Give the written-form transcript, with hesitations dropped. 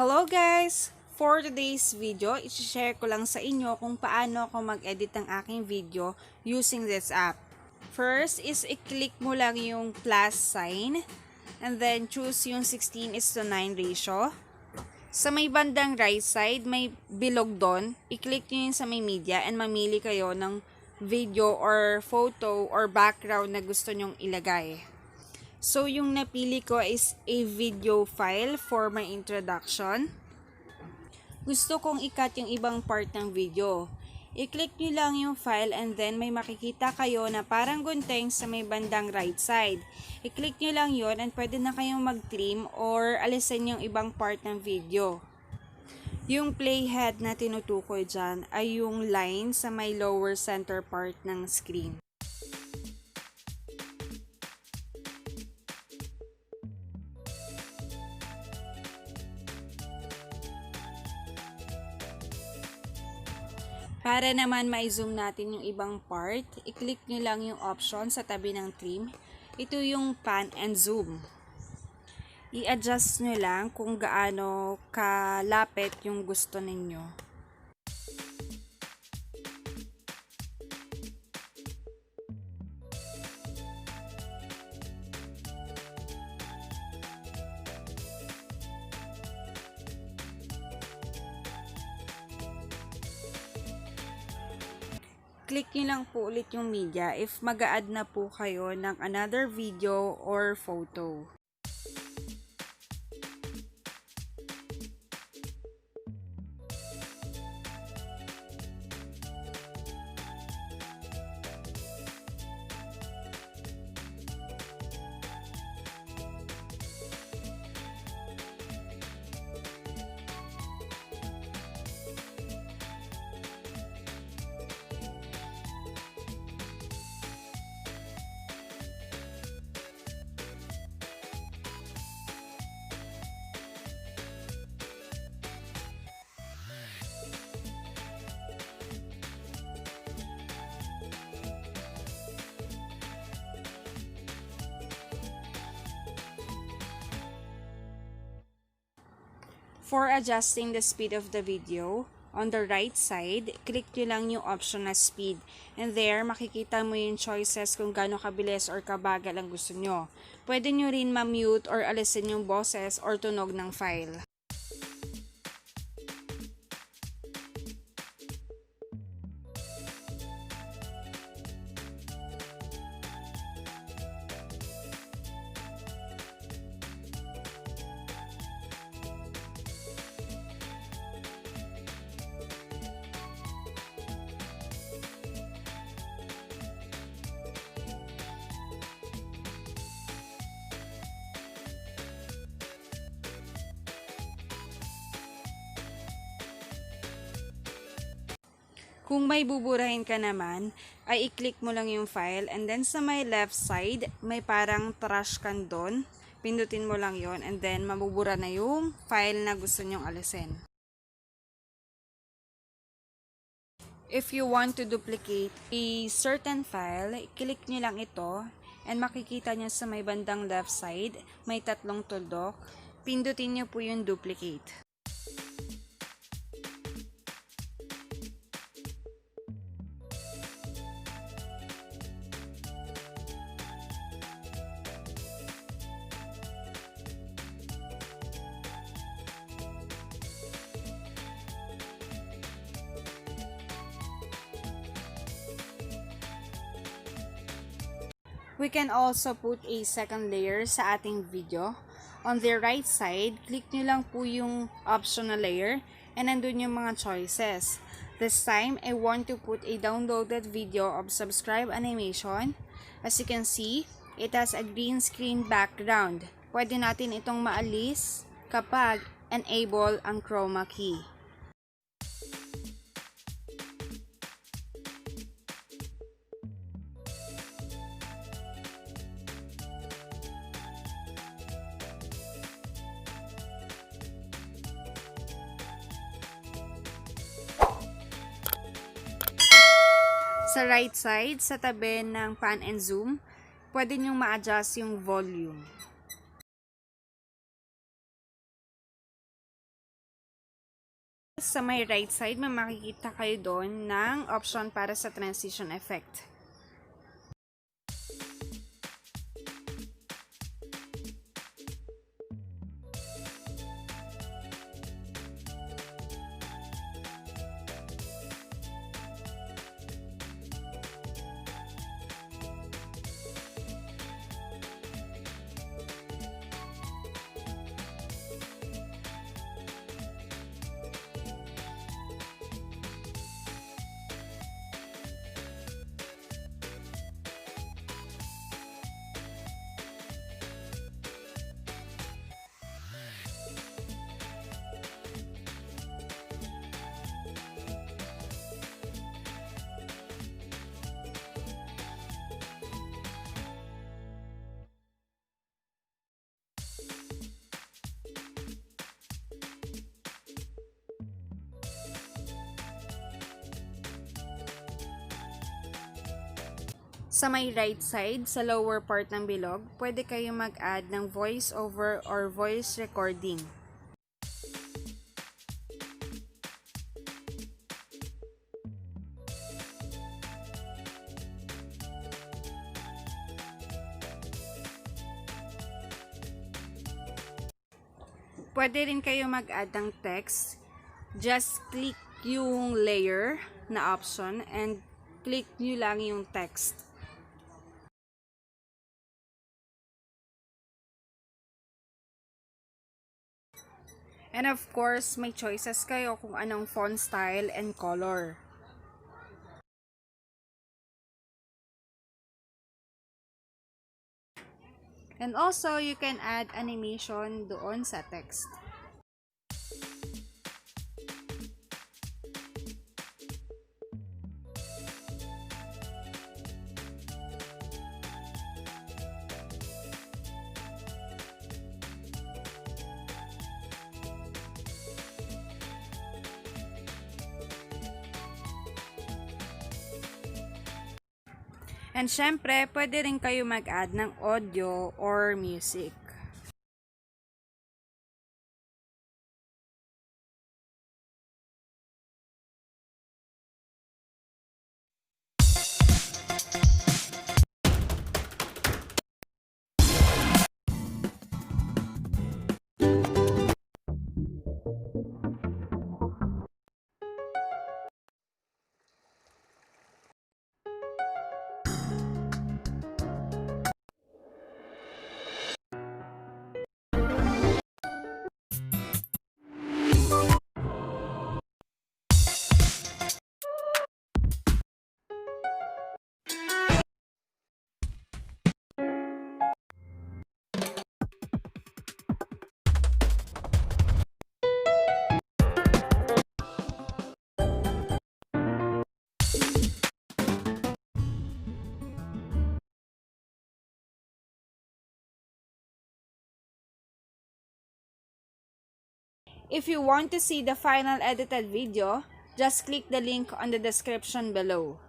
Hello guys! For today's video, i-share ko lang sa inyo kung paano ako mag-edit ng aking video using this app. First is i-click mo lang yung plus sign and then choose yung 16:9 ratio. Sa may bandang right side, may bilog doon. I-click nyo yun sa may media and mamili kayo ng video or photo or background na gusto nyong ilagay. So, yung napili ko is a video file for my introduction. Gusto kong i-cut yung ibang part ng video. I-click nyo lang yung file and then may makikita kayo na parang gunting sa may bandang right side. I-click nyo lang yon and pwede na kayong mag-trim or alisin yung ibang part ng video. Yung playhead na tinutukoy dyan ay yung line sa may lower center part ng screen. Para naman ma-zoom natin yung ibang part, i-click nyo lang yung option sa tabi ng trim. Ito yung pan and zoom. I-adjust nyo lang kung gaano kalapit yung gusto ninyo. Click nyo lang po ulit yung media if mag-a-add na po kayo ng another video or photo. For adjusting the speed of the video, on the right side, click nyo lang yung option na speed. And there, makikita mo yung choices kung gaano kabilis or kabagal ang gusto nyo. Pwede nyo rin ma-mute or alisin yung boses or tunog ng file. Kung may buburahin ka naman, ay i-click mo lang yung file and then sa may left side, may parang trash can doon. Pindutin mo lang yon and then mabubura na yung file na gusto nyong alisin. If you want to duplicate a certain file, i-click nyo lang ito and makikita nyo sa may bandang left side, may tatlong tuldok. Pindutin nyo po yung duplicate. We can also put a second layer sa ating video. On the right side, click nyo lang po yung optional layer and nandun yung mga choices. This time, I want to put a downloaded video of subscribe animation. As you can see, it has a green screen background. Pwede natin itong maalis kapag enable ang chroma key. Sa right side, sa tabi ng pan and zoom, pwede nyong ma-adjust yung volume. Sa may right side, may makikita kayo doon ng option para sa transition effect. Sa may right side, sa lower part ng bilog, pwede kayo mag-add ng voice over or voice recording. Pwede rin kayo mag-add ng text. Just click yung layer na option and click nyo lang yung text. And of course, may choices kayo kung anong font style and color. And also, you can add animation doon sa text. And syempre, pwede rin kayo mag-add ng audio or music. If you want to see the final edited video, just click the link on the description below.